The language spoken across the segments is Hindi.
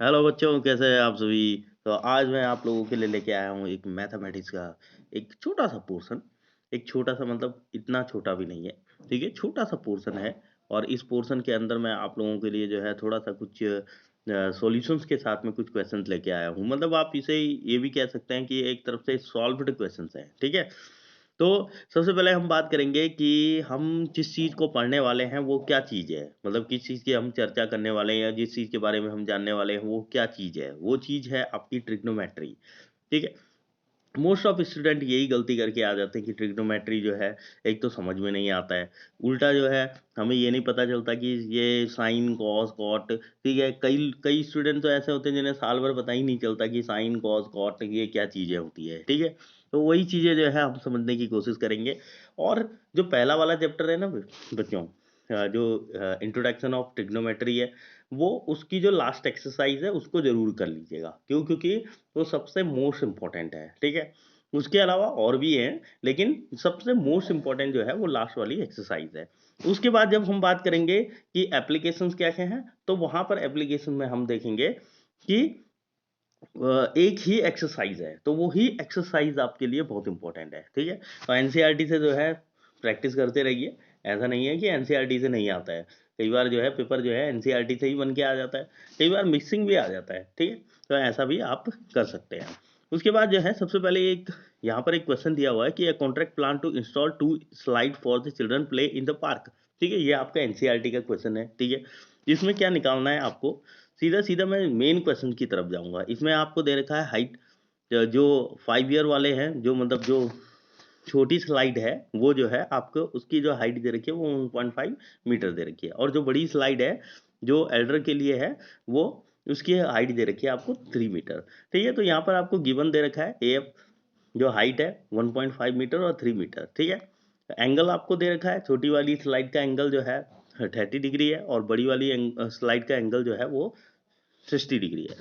हेलो बच्चों, कैसे हैं आप सभी। तो आज मैं आप लोगों के लिए लेके आया हूँ एक मैथमेटिक्स का एक छोटा सा पोर्शन। एक छोटा सा मतलब इतना छोटा भी नहीं है, ठीक है, छोटा सा पोर्शन है। और इस पोर्शन के अंदर मैं आप लोगों के लिए जो है थोड़ा सा कुछ सॉल्यूशंस के साथ में कुछ क्वेश्चंस लेके आया हूँ। मतलब आप इसे ये भी कह सकते हैं कि एक तरफ से सॉल्व्ड क्वेश्चंस हैं, ठीक है। तो सबसे पहले हम बात करेंगे कि हम जिस चीज़ को पढ़ने वाले हैं वो क्या चीज़ है, मतलब किस चीज़ की हम चर्चा करने वाले हैं या जिस चीज़ के बारे में हम जानने वाले हैं वो क्या चीज़ है। वो चीज़ है आपकी ट्रिग्नोमेट्री, ठीक है। मोस्ट ऑफ स्टूडेंट यही गलती करके आ जाते हैं कि ट्रिग्नोमेट्री जो है एक तो समझ में नहीं आता है। उल्टा जो है हमें ये नहीं पता चलता कि ये साइन कॉस कॉट, ठीक है। कई कई स्टूडेंट तो ऐसे होते हैं जिन्हें साल भर पता ही नहीं चलता कि साइन कॉस कॉट ये क्या चीज़ें होती है, ठीक है। तो वही चीज़ें जो है हम समझने की कोशिश करेंगे। और जो पहला वाला चैप्टर है ना बच्चों, जो इंट्रोडक्शन ऑफ ट्रिग्नोमेट्री है, वो उसकी जो लास्ट एक्सरसाइज है उसको जरूर कर लीजिएगा। क्यों? क्योंकि वो सबसे मोस्ट इम्पॉर्टेंट है, ठीक है। उसके अलावा और भी हैं, लेकिन सबसे मोस्ट इम्पॉर्टेंट जो है वो लास्ट वाली एक्सरसाइज है। उसके बाद जब हम बात करेंगे कि एप्लीकेशंस क्या क्या हैं, तो वहां पर एप्लीकेशन में हम देखेंगे कि एक ही एक्सरसाइज है, तो वो ही एक्सरसाइज आपके लिए बहुत इंपॉर्टेंट है, ठीक है। तो एनसीईआरटी से जो है प्रैक्टिस करते रहिए। ऐसा नहीं है कि एनसीईआरटी से नहीं आता है। कई बार जो है पेपर जो है एनसीईआरटी से ही बन के आ जाता है, कई बार मिक्सिंग भी आ जाता है, ठीक है। तो ऐसा भी आप कर सकते हैं। उसके बाद जो है सबसे पहले एक यहाँ पर एक क्वेश्चन दिया हुआ है कि contract plan to install 2 slide for the children play in the park, ठीक है। ये आपका एनसीईआरटी का क्वेश्चन है, ठीक है। इसमें क्या निकालना है आपको, सीधा सीधा मैं मेन क्वेश्चन की तरफ जाऊंगा। इसमें आपको दे रखा है हाइट, जो 5 ईयर वाले हैं, जो मतलब जो छोटी स्लाइड है वो जो है आपको उसकी जो हाइट दे रखी है वो 1.5 मीटर दे रखी है। और जो बड़ी स्लाइड है जो एल्डर के लिए है वो उसकी हाइट दे रखी है आपको 3 मीटर, ठीक है। तो यहाँ पर आपको गिवन दे रखा है एफ, जो हाइट है 1.5 मीटर और 3 मीटर, ठीक है। एंगल आपको दे रखा है, छोटी वाली स्लाइड का एंगल जो है 30 डिग्री है और बड़ी वाली स्लाइड का एंगल जो है वो 60 डिग्री है।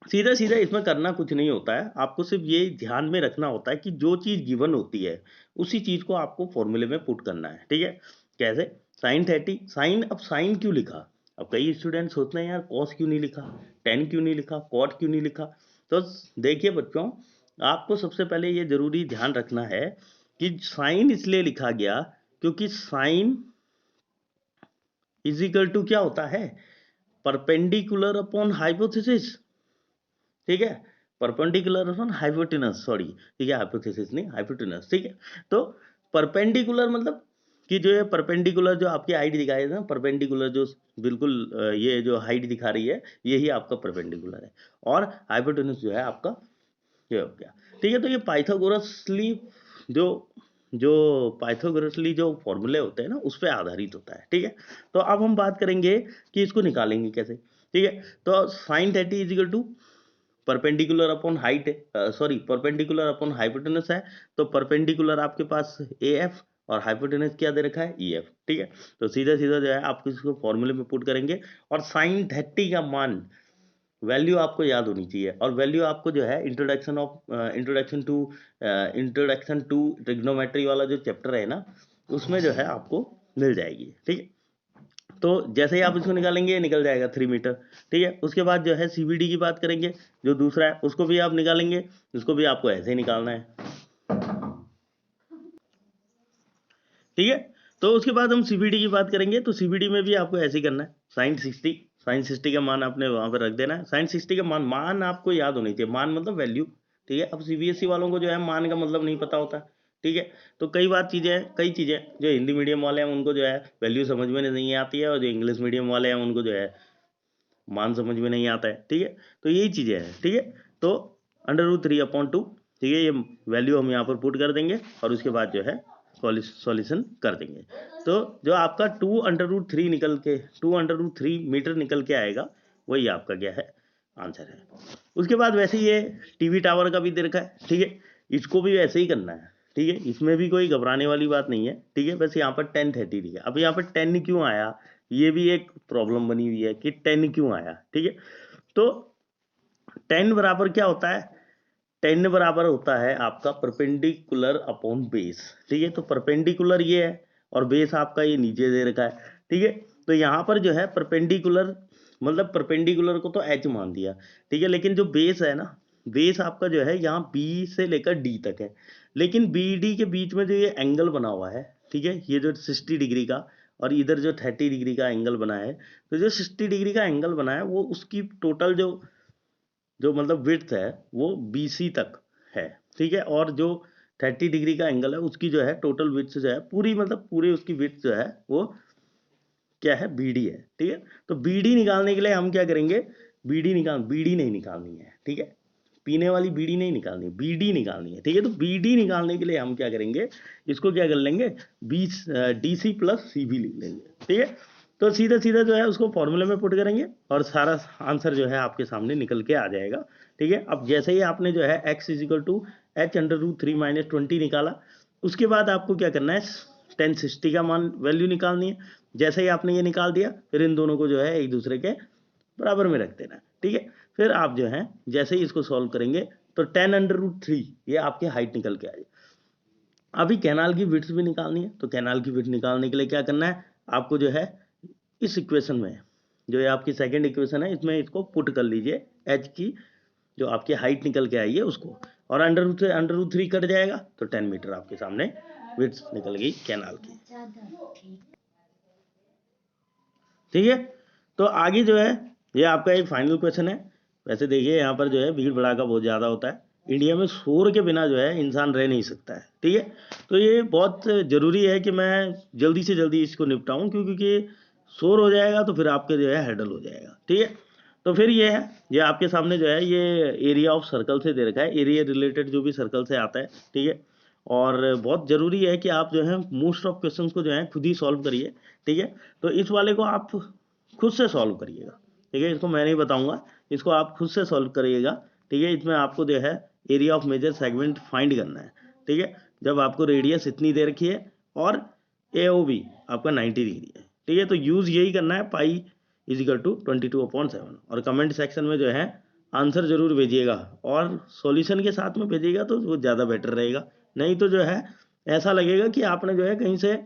सीधा सीधा इसमें करना कुछ नहीं होता है, आपको सिर्फ ये ध्यान में रखना होता है कि जो चीज़ गिवन होती है उसी चीज़ को आपको फॉर्मूले में पुट करना है, ठीक है। कैसे? साइन 30, साइन, अब साइन क्यों लिखा? अब कई स्टूडेंट्स होते हैं यार कॉस क्यों नहीं लिखा, टेन क्यों नहीं लिखा, कॉट क्यों नहीं लिखा। तो देखिए बच्चों, आपको सबसे पहले ये जरूरी ध्यान रखना है कि साइन इसलिए लिखा गया क्योंकि साइन इजिकल टू क्या होता है, परपेंडिकुलर अपॉन हाइपोथेसिस, ठीक है। परपेंडिकुलर अपॉन हाइपोटेनस, सॉरी, ठीक है, हाइपोथेसिस नहीं हाइपोटेनस, ठीक है। तो परपेंडिकुलर मतलब कि जो है परपेंडिकुलर जो आपकी हाइट दिखाई है ना, परपेंडिकुलर जो बिल्कुल ये जो हाइट दिखा रही है यही आपका परपेंडिकुलर है। और हाइपोटेनस जो है आपका ये हो गया, ठीक है। तो ये पाइथागोरसली जो जो पाइथागोरसली जो फॉर्मूले होते हैं ना उस पर आधारित होता है, ठीक है। तो अब हम बात करेंगे कि इसको निकालेंगे कैसे, ठीक है। तो sine 30 is equal to perpendicular upon height है, सॉरी, परपेंडिकुलर अपॉन हाइपोटेनस है। तो परपेंडिकुलर आपके पास ए एफ और हाइपोटेनस क्या दे रखा है ई एफ, ठीक है। तो सीधा सीधा जो है आप इसको फॉर्मूले में पुट करेंगे। और साइन 30 का मान वैल्यू आपको याद होनी चाहिए, और वैल्यू आपको जो है इंट्रोडक्शन टू ट्रिग्नोमेट्री वाला जो चैप्टर है ना उसमें जो है आपको मिल जाएगी, ठीक है। तो जैसे ही आप इसको निकालेंगे ये निकल जाएगा 3 मीटर, ठीक है। उसके बाद जो है सीबीडी की बात करेंगे, जो दूसरा है उसको भी आप निकालेंगे, उसको भी आपको ऐसे ही निकालना है, ठीक है। तो उसके बाद हम सीबीडी की बात करेंगे, तो सीबीडी में भी आपको ऐसे ही करना है। साइन 60 का मान आपने वहां पर रख देना है। साइन 60 का मान मान आपको याद होनी चाहिए, मान मतलब वैल्यू, ठीक है। अब सीबीएसई वालों को जो है मान का मतलब नहीं पता होता, ठीक है। तो कई चीजें जो हिंदी मीडियम वाले हैं उनको जो है वैल्यू समझ में नहीं आती है, और जो इंग्लिश मीडियम वाले हैं उनको जो है मान समझ में नहीं आता है, ठीक है। तो यही चीजें हैं, ठीक है। तो √3/2, ठीक है, ये वैल्यू हम यहाँ पर पुट कर देंगे और उसके बाद जो है सॉल्यूशन कर देंगे। तो जो आपका 2√3 मीटर निकल के आएगा वही आपका क्या है, आंसर है। उसके बाद वैसे ही ये टीवी टावर का भी दे रखा है, ठीक है। इसको भी वैसे ही करना है, ठीक है। इसमें भी कोई घबराने वाली बात नहीं है, ठीक है। बस यहाँ पर 1030 लिखा, अब यहाँ पर 10 क्यों आया, ये भी एक प्रॉब्लम बनी हुई है कि 10 क्यों आया, ठीक है। तो 10 बराबर क्या होता है, 10 बराबर होता है आपका परपेंडिकुलर अपॉन बेस, ठीक है। तो परपेंडिकुलर ये है और बेस आपका ये नीचे दे रखा है, ठीक है। तो यहाँ पर जो है परपेंडिकुलर मतलब परपेंडिकुलर को तो एच मान दिया, ठीक है, लेकिन जो बेस है ना, बेस आपका जो है यहाँ बी से लेकर डी तक है, लेकिन बी डी के बीच में जो ये एंगल बना हुआ है, ठीक है, ये जो 60 डिग्री का और इधर जो 30 डिग्री का एंगल बना है, तो जो 60 डिग्री का एंगल बना है वो उसकी टोटल जो जो मतलब विड्थ है वो BC तक है, ठीक है, और जो 30 डिग्री का एंगल है उसकी जो है टोटल विड्थ जो है पूरी मतलब पूरी उसकी विड्थ जो है वो क्या है, BD है, ठीक है। तो BD निकालने के लिए हम क्या करेंगे, BD नहीं निकालनी है, ठीक है, पीने वाली बीड़ी नहीं निकालनी, BD निकालनी है, ठीक है। तो BD निकालने के लिए हम क्या करेंगे, इसको क्या कर लेंगे, DC प्लस CB लिख लेंगे, ठीक है। तो सीधा सीधा जो है उसको फॉर्मूले में पुट करेंगे और सारा आंसर जो है आपके सामने निकल के आ जाएगा, ठीक है। अब जैसे ही आपने जो है x इजिकल टू h√3 - 20 निकाला, उसके बाद आपको क्या करना है, tan 60 का मान वैल्यू निकालनी है। जैसे ही आपने ये निकाल दिया, फिर इन दोनों को जो है एक दूसरे के बराबर में रख देना, ठीक है। फिर आप जो है जैसे ही इसको सॉल्व करेंगे तो tan√3 ये आपकी हाइट निकल के आएगी। अभी कैनाल की विड्थ भी निकालनी है, तो कैनाल की विड्थ निकालने के लिए क्या करना है, आपको जो है इस इक्वेशन में, जो है आपकी सेकंड इक्वेशन है, इसमें इसको पुट कर लीजिए, एच की जो आपकी हाइट निकल के आई है उसको, और √3 कट जाएगा तो 10 मीटर आपके सामने विड्थ निकल गई कैनाल की, ठीक है। तो आगे जो है ये आपका एक फाइनल क्वेश्चन है। वैसे देखिए यहाँ पर जो है भीड़ भड़ाका बहुत ज़्यादा होता है, इंडिया में शोर के बिना जो है इंसान रह नहीं सकता है, ठीक है। तो ये बहुत ज़रूरी है कि मैं जल्दी से जल्दी इसको निपटाऊँ, क्योंकि शोर हो जाएगा तो फिर आपके जो है हैडल हो जाएगा, ठीक है। तो फिर ये है, ये आपके सामने जो है ये एरिया ऑफ सर्कल से दे रखा है, एरिया रिलेटेड जो भी सर्कल से आता है, ठीक है। और बहुत ज़रूरी है कि आप जो है मोस्ट ऑफ क्वेश्चंस को जो है खुद ही सॉल्व करिए, ठीक है। तो इस वाले को आप खुद से सॉल्व करिएगा, ठीक है, इसको मैं नहीं बताऊंगा, इसको आप खुद से सॉल्व करिएगा, ठीक है। इसमें आपको जो है area of major segment find करना है, ठीक है। जब आपको रेडियस इतनी दे रखी है और AOB आपका 90 डिग्री है, ठीक है, तो यूज़ यही करना है, पाई इजिकल टू 22/7। और कमेंट सेक्शन में जो है आंसर जरूर भेजिएगा, और सॉल्यूशन के साथ में भेजिएगा तो वो ज़्यादा बेटर रहेगा, नहीं तो जो है ऐसा लगेगा कि आपने जो है कहीं से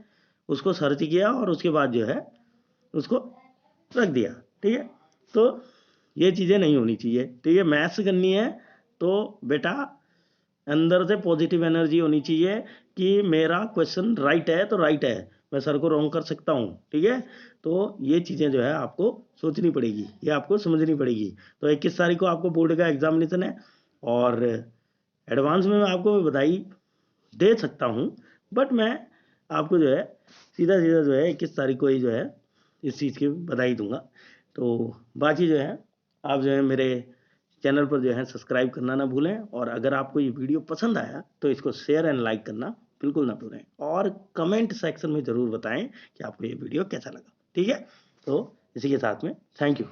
उसको सर्च किया और उसके बाद जो है उसको रख दिया, ठीक है। तो ये चीज़ें नहीं होनी चाहिए, ठीक है। मैथ्स करनी है तो बेटा अंदर से पॉजिटिव एनर्जी होनी चाहिए कि मेरा क्वेश्चन राइट है तो राइट है, मैं सर को रॉन्ग कर सकता हूँ, ठीक है। तो ये चीज़ें जो है आपको सोचनी पड़ेगी, ये आपको समझनी पड़ेगी। तो 21 तारीख को आपको बोर्ड का एग्जामिनेशन है, और एडवांस में मैं आपको बधाई दे सकता हूँ, बट मैं आपको जो है सीधा सीधा जो है 21 तारीख को ही जो है इस चीज़ की बधाई दूंगा। तो बाकी जो है आप जो है मेरे चैनल पर जो है सब्सक्राइब करना ना भूलें, और अगर आपको ये वीडियो पसंद आया तो इसको शेयर एंड लाइक करना बिल्कुल ना भूलें, और कमेंट सेक्शन में ज़रूर बताएं कि आपको ये वीडियो कैसा लगा, ठीक है। तो इसी के साथ में थैंक यू।